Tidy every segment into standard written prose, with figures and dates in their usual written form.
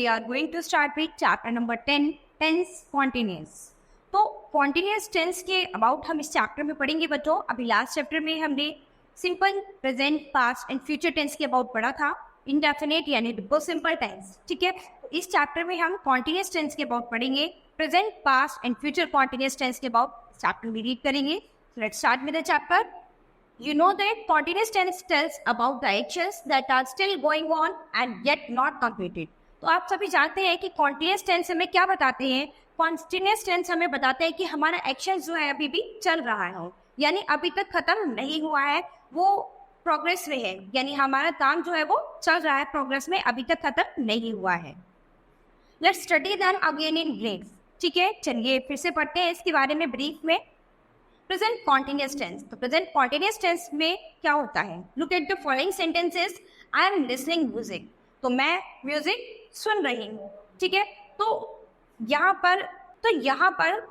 we are going to start with chapter number 10, tense continuous. तो continuous tense के about हम इस chapter में पढ़ेंगे बच्चों. अभी लास्ट चैप्टर में हमने simple, present, past and future tense के अबाउट पढ़ा था. इंडेफिनिट यानी बिल्कुल सिंपल टेंस. ठीक है, तो इस चैप्टर में हम कॉन्टिन्यूस टेंस के अबाउट पढ़ेंगे. Present, past and future continuous tense के अबाउट चैप्टर में रीड करेंगे. Let's start with the chapter. You know that continuous tense tells about the actions that are still going on and yet not completed. तो आप सभी जानते हैं कि continuous tense हमें क्या बताते हैं. continuous tense हमें बताते हैं कि हमारा एक्शन जो है अभी भी चल रहा है, यानी अभी तक खत्म नहीं हुआ है, वो प्रोग्रेस में है, यानी हमारा काम जो है वो चल रहा है प्रोग्रेस में, अभी तक खत्म नहीं हुआ है. Let's study then again in brief. ठीक है, चलिए फिर से पढ़ते हैं इसके बारे में ब्रीफ में. Present continuous tense. तो प्रेजेंट कॉन्टिन्यूस टेंस में क्या होता है? Look at the following sentences. I am listening music. तो मैं म्यूजिक सुन रही हूँ. ठीक है, तो यहाँ पर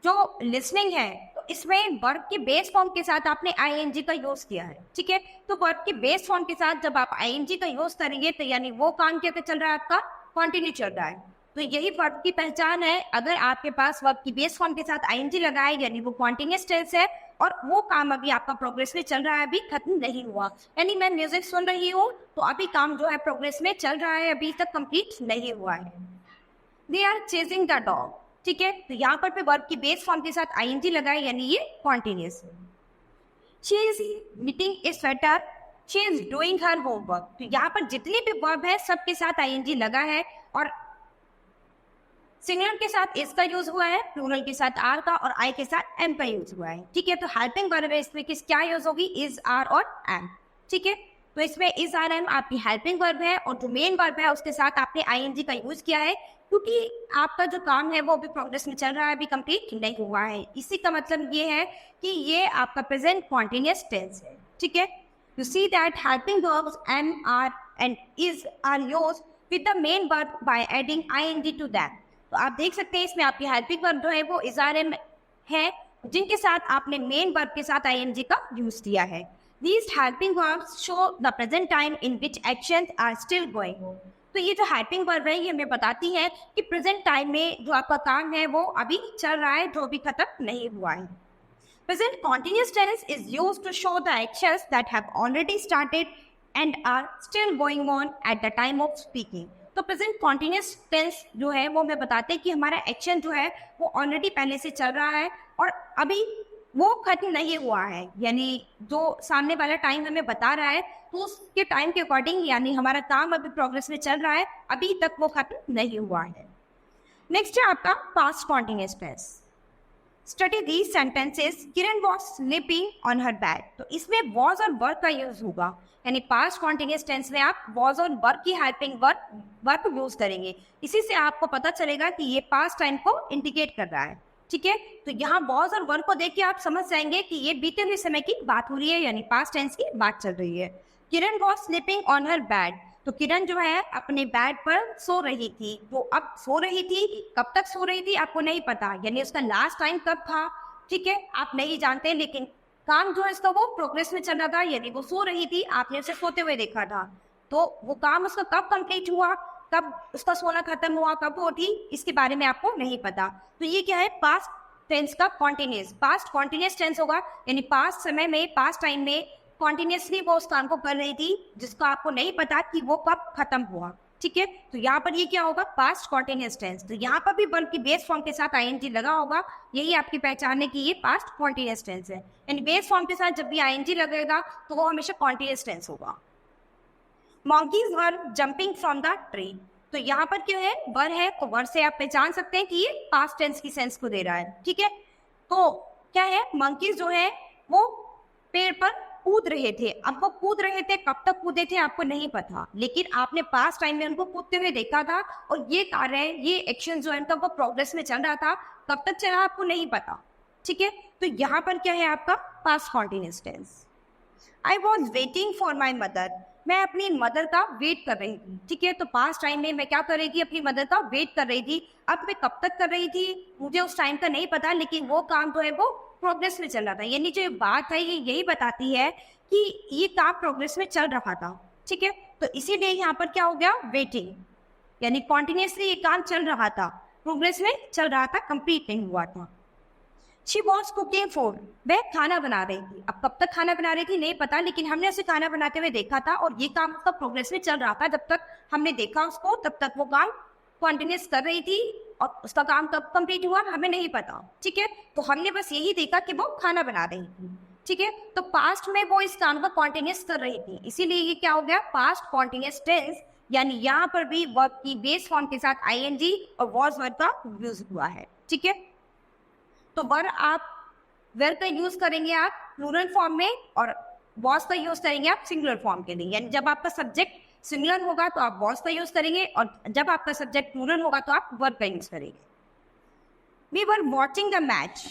जो लिसनिंग है, तो इसमें वर्ब के बेस फॉर्म के साथ आपने आईएनजी का यूज किया है. ठीक है, तो वर्ब के बेस फॉर्म के साथ जब आप आईएनजी का यूज करेंगे तो यानी वो काम क्या चल रहा है, आपका कंटिन्यू चल रहा है. तो यही वर्ब की पहचान है. अगर आपके पास वर्ब की बेस फॉर्म के साथ आईएनजी लगा है यानी वो कॉन्टिन्यूअस टेंस है और वो काम अभी आपका प्रोग्रेस में चल रहा है, अभी खत्म नहीं हुआ. यानी मैं म्यूजिक सुन रही हूँ तो अभी काम जो है प्रोग्रेस में चल रहा है, अभी तक कंप्लीट नहीं हुआ है. They are chasing the dog. ठीक है, तो यहाँ पर वर्ब की बेस फॉर्म के साथ आईएनजी लगा है यानी ये कॉन्टिन्यूअस है. She is knitting A sweater. She is doing her homework. तो यहाँ पर जितने भी वर्ब है सबके साथ आईएनजी लगा है और सिंगुलर के साथ इस का यूज हुआ है, प्लूरल के साथ आर का और आई के साथ एम का यूज हुआ है. ठीक है, तो हेल्पिंग वर्ब है, इसमें किस क्या यूज होगी, इज, आर और एम. ठीक है, तो इसमें इज, आर, एम आपकी हेल्पिंग वर्ब है और जो मेन वर्ब है उसके साथ आपने आईएनजी का यूज किया है क्योंकि आपका जो काम है वो अभी प्रोग्रेस में चल रहा है, अभी कंप्लीट नहीं हुआ है. इसी का मतलब ये है कि ये आपका प्रेजेंट कॉन्टिन्यूअस टेंस है. ठीक है, you see that helping verbs am, are and is are used with the main verb by adding ING to that. तो आप देख सकते हैं इसमें आपकी हेल्पिंग वर्ब जो है वो इज, आर, एम है, जिनके साथ आपने मेन वर्ब के साथ आईएनजी का यूज किया है. These helping verbs show the present time in which actions are still going. तो ये जो हेल्पिंग वर्ब है ये हमें बताती है कि प्रेजेंट टाइम में जो आपका काम है वो अभी चल रहा है, जो अभी खत्म नहीं हुआ है. Present continuous tense is used to show the actions that have already started and are still going on at the time of speaking. तो प्रेजेंट कॉन्टिन्यूअस टेंस जो है वो हमें बताते हैं कि हमारा एक्शन जो है वो ऑलरेडी पहले से चल रहा है और अभी वो खत्म नहीं हुआ है, यानी जो सामने वाला टाइम हमें बता रहा है तो उसके टाइम के अकॉर्डिंग यानी हमारा काम अभी प्रोग्रेस में चल रहा है, अभी तक वो खत्म नहीं हुआ है. नेक्स्ट है आपका past continuous tense. Study these sentences. Kiran was sleeping on her bed. तो इसमें वॉज और वर का यूज होगा, यानी पास्ट कॉन्टिन्यूअस टेंस में आप वॉज और वर की हेल्पिंग वर्ब यूज करेंगे. इसी से आपको पता चलेगा कि ये पास्ट टाइम को इंडिकेट कर रहा है. ठीक है, तो यहाँ वॉज और वर को देख के आप समझ जाएंगे कि ये बीते हुए समय की बात हो रही है, यानी पास्ट टेंस की बात चल रही है. Kiran was sleeping on her bed. तो किरण जो है अपने बेड पर सो रही थी. तो अब सो रही थी, कब तक सो रही थी आपको नहीं पता, यानी उसका लास्ट टाइम कब था. ठीक है, आप नहीं जानते, लेकिन काम जो है इसका वो प्रोग्रेस में चल रहा था, यानी वो सो रही थी, आपने उसे सोते हुए देखा था. तो वो काम उसका कब कंप्लीट हुआ, कब उसका सोना खत्म हुआ, कब वो उठी, इसके बारे में आपको नहीं पता. तो ये क्या है, पास्ट टेंस का कॉन्टिन्यूअस. पास्ट कॉन्टिन्यूअस टेंस होगा, यानी पास्ट समय में, पास्ट टाइम में कॉन्टिन्यूअसली वो उस काम को कर रही थी जिसका आपको नहीं पता कि वो कब खत्म हुआ. ठीक है, तो यहाँ पर ये क्या होगा, पास्ट कॉन्टिन्यूअस टेंस. तो यहाँ पर भी वर्ब की बेस फॉर्म के साथ आईएनजी लगा होगा, यही आपकी पहचान है कि ये पास्ट कॉन्टिन्यूअस टेंस है. यानी बेस फॉर्म के साथ जब भी आईएनजी लगेगा तो वो हमेशा कॉन्टिन्यूअस टेंस होगा. monkeys were jumping from the tree. तो यहाँ पर क्या है, वर है, तो वर से आप पहचान सकते हैं कि ये पास्ट टेंस की सेंस को दे रहा है. ठीक है, तो क्या है, मंकीज जो है वो पेड़ पर कूद रहे थे. अब वो कूद रहे थे, कब तक कूदे थे आपको नहीं पता, लेकिन आपने पास्ट टाइम में उनको कूदते हुए देखा था और ये कार्य है, ये एक्शन जो है उनका वो प्रोग्रेस में चल रहा था, कब तक चला आपको नहीं पता. ठीक है, तो यहाँ पर क्या है आपका past continuous tense. I was waiting for my mother. मैं अपनी मदर का वेट कर रही थी. ठीक है, तो पास्ट टाइम में मैं क्या कर रही थी, अपनी मदर का वेट कर रही थी. अब मैं कब तक कर रही थी मुझे उस टाइम का नहीं पता, लेकिन वो काम जो है वो प्रोग्रेस में चल रहा था. यानी जो बात है ये यही बताती है कि ये काम प्रोग्रेस में चल रहा था. ठीक है, तो इसीलिए यहाँ पर क्या हो गया, वेटिंग, यानी कॉन्टिन्यूसली ये काम चल रहा था, प्रोग्रेस में चल रहा था, कंप्लीट नहीं हुआ था। शी वॉज कुकिंग फूड, वह खाना बना रही थी। अब कब तक खाना बना रही थी नहीं पता, लेकिन हमने उसे खाना बनाते हुए देखा था और ये काम उसका प्रोग्रेस में चल रहा था। जब तक हमने देखा उसको तब तक वो काम कॉन्टिन्यूस कर रही थी और उसका काम कब कंप्लीट हुआ हमें नहीं पता, ठीक है। तो हमने बस यही देखा कि वो खाना बना रही थी, ठीक है। तो पास्ट में वो इस काम को कॉन्टिन्यूस कर रही थी, इसीलिए ये क्या हो गया, पास्ट कॉन्टिन्यूस टेंस, यानी यहाँ पर भी वर्ब की बेस फॉर्म के साथ आईएनजी और वॉज वर्ब का यूज हुआ है, ठीक है। तो वर्ब का यूज करेंगे आप प्लूरल फॉर्म में और वॉज का यूज करेंगे आप सिंगुलर फॉर्म के लिए, यानी जब आपका सब्जेक्ट सिंगुलर होगा तो आप वॉज का यूज करेंगे और जब आपका सब्जेक्ट प्लूरल होगा तो आप वर्ब का यूज करेंगे। We were watching the match,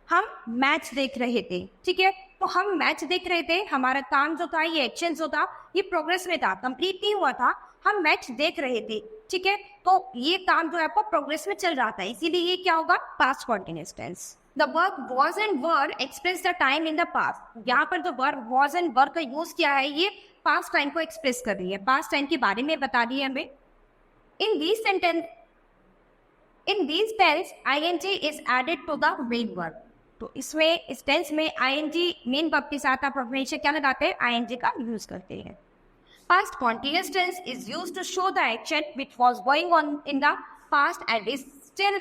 हम मैच देख रहे थे, ठीक है। तो हम मैच देख रहे थे, हमारा काम जो था, ये एक्शन जो था, ये प्रोग्रेस में था, कंप्लीट नहीं हुआ था, हम मैच देख रहे थे, ठीक है। तो ये काम जो है आपको प्रोग्रेस में चल रहा था, इसीलिए ये क्या होगा, past continuous tense. The verb was and were express the time in the past, यहाँ पर जो वर्ब वॉज एंड वर का यूज किया है ये पास्ट टाइम को एक्सप्रेस कर रही है, पास्ट टाइम के बारे में बता रही है हमें। In this sentence, in this tense ING is added to the main verb, तो इसमें इस टेंस में आईएनजी मेन वर्ब के साथ आप हमेशा क्या लगाते हैं, आईएनजी का यूज करते हैं। Past continuous tense is used to show the action which was going on in the past and is still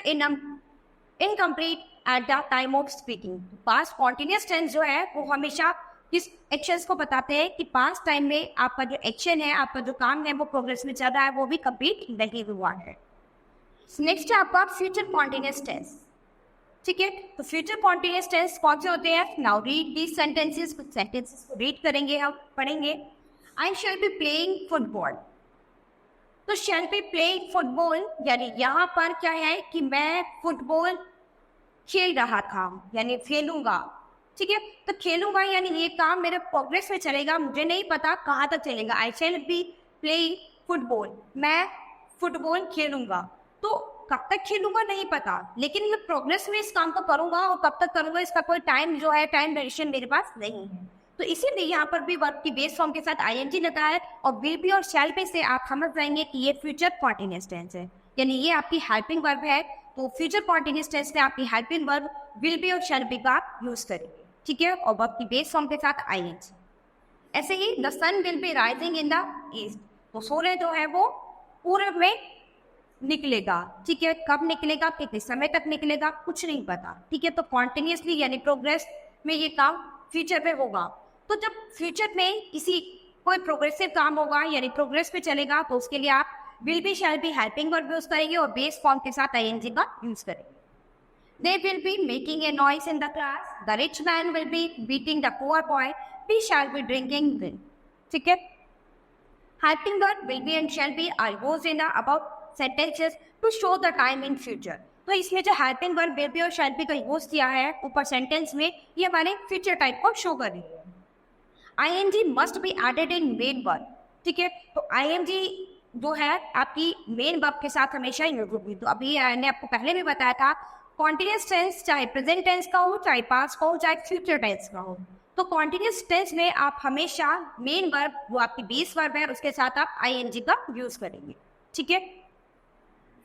incomplete at the time of speaking. Past continuous tense जो है वो हमेशा किस एक्शंस को बताते हैं कि पास्ट टाइम में आपका जो एक्शन है, आपका जो काम है वो प्रोग्रेस में चल रहा है, वो भी कंप्लीट नहीं हुआ है। नेक्स्ट है आपका फ्यूचर कॉन्टिन्यूस टेंस, ठीक है। तो फ्यूचर कॉन्टिन्यूस टेंस कौन से होते हैं, नाउ रीड दीज सेंटेंसेस, कुछ सेंटेंसेस को रीड करेंगे, हम पढ़ेंगे। I shall be playing football, तो shall be playing football यानी यहाँ पर क्या है कि मैं फुटबॉल खेल रहा था, यानी खेलूंगा, ठीक है। तो खेलूंगा यानी ये काम मेरे प्रोग्रेस में चलेगा, मुझे नहीं पता कहाँ तक चलेगा। I shall be playing football, मैं फुटबॉल खेलूंगा, तो कब तक खेलूंगा नहीं पता, लेकिन मैं प्रोग्रेस में इस काम को करूंगा और कब तक करूंगा इसका कोई टाइम जो है, टाइम ड्यूरेशन मेरे पास नहीं है। तो इसीलिए यहाँ पर भी वर्ब की बेस फॉर्म के साथ आईएनजी लगा है और विल बी और शैल बी से आप समझ जाएंगे कि ये फ्यूचर कॉन्टिन्यूअस टेंस है, यानी ये आपकी हेल्पिंग वर्ब है। तो फ्यूचर कॉन्टिन्यूअस टेंस में आपकी हेल्पिंग वर्ब विल बी और शैल बी का यूज करेंगे, ठीक है, और वर्ब की बेस फॉर्म के साथ आईएनजी। ऐसे ही the sun will be rising in the east, तो सूर्य जो है वो पूरब में निकलेगा, ठीक है। कब निकलेगा, कितने समय तक निकलेगा, कुछ नहीं पता, ठीक है। तो कॉन्टिन्यूअसली यानी प्रोग्रेस में ये काम फ्यूचर में होगा। तो जब फ्यूचर में किसी कोई प्रोग्रेसिव काम होगा यानी प्रोग्रेस पे चलेगा तो उसके लिए आप will be shall be helping verb use करेंगे और बेस फॉर्म के साथ आईएनजी का यूज करेंगे। They will be making a noise in the class, the rich man will be beating the poor boy, we shall be drinking drink, ठीक है। Helping verb will be and shall be are used in the about sentences to show the time in future. तो इसमें जो helping verb will B और shall be का use किया है ऊपर सेंटेंस में, ये हमारे फ्यूचर टाइप को शो कर रही है। ING must be added in main verb, ठीक है। तो आईएनजी जो है आपकी मेन वर्ब के साथ हमेशा यूज होगी। तो अभी मैंने आपको पहले भी बताया था, कॉन्टिन्यूअस टेंस चाहे प्रेजेंट टेंस का हो, चाहे पास्ट का हो, चाहे फ्यूचर टेंस का हो, तो कॉन्टिन्यूअस टेंस में आप हमेशा मेन वर्ब वो आपकी बेस वर्ब है उसके साथ आप आईएनजी का यूज करेंगे, ठीक है।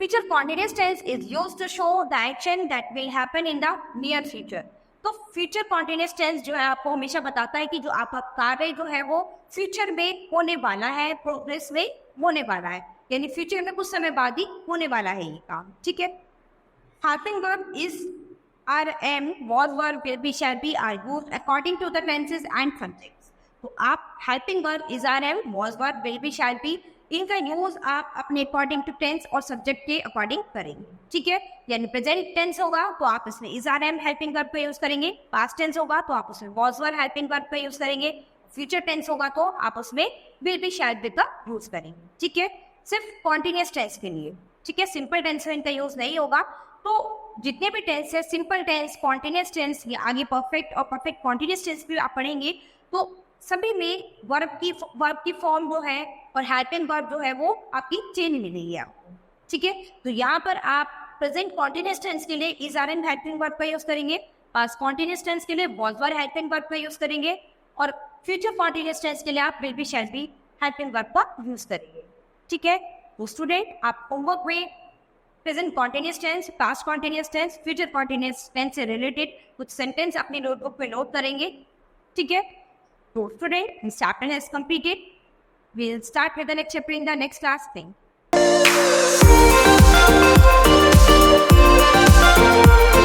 Future continuous tense is used to show the action that will happen in the near future. तो फ्यूचर कॉन्टिन्यूअस टेंस जो है आपको हमेशा बताता है कि जो आपका कार्य जो है वो फ्यूचर में होने वाला है, प्रोग्रेस में होने वाला है, यानी फ्यूचर में कुछ समय बाद ही होने वाला है ये काम, ठीक है। Helping verb is are am, was verb, will be, shall be are used according to the tenses and subjects. तो आप helping verb is are am, was verb, will be, shall be, इनका यूज आप अपने according to tense और subject के according करेंगे, ठीक है। यानी प्रेजेंट टेंस होगा तो आप इसमें is are am helping verb का यूज करेंगे, पास्ट टेंस होगा तो आप उसमें वॉज वर्ब हेल्पिंग वर्ब का यूज करेंगे, फ्यूचर टेंस होगा तो आप उसमें विल बी, शैल बी का यूज करेंगे, ठीक है। सिर्फ कॉन्टिन्यूअस टेंस के लिए, ठीक है, सिंपल टेंस में इनका यूज नहीं होगा। तो जितने भी टेंस है, सिंपल टेंस, कॉन्टिन्यूअस टेंस या आगे परफेक्ट और परफेक्ट कॉन्टिन्यूअस टेंस भी आप पढ़ेंगे, तो सभी में वर्ब की फॉर्म जो है और हेल्पिंग वर्ब जो है वो आपकी चेंज मिलेगी आपको, ठीक है। तो यहाँ पर आप प्रेजेंट कॉन्टिन्यूअस टेंस के लिए is are am helping verb का यूज करेंगे, पास्ट कॉन्टिन्यूअस टेंस के लिए वॉज वर्ब हेल्पिंग वर्ब का यूज करेंगे और फ्यूचर कॉन्टिन्यूअस टेंस के लिए आप will be, shall be helping verb का यूज करेंगे। ठीक है, तो स्टूडेंट आप होमवर्क में present continuous tense, past continuous tense, future continuous tense से रिलेटेड कुछ सेंटेंस अपनी नोटबुक में नोट करेंगे। ठीक है, तो student this chapter has completed. We will start with the next chapter in the next class. Thank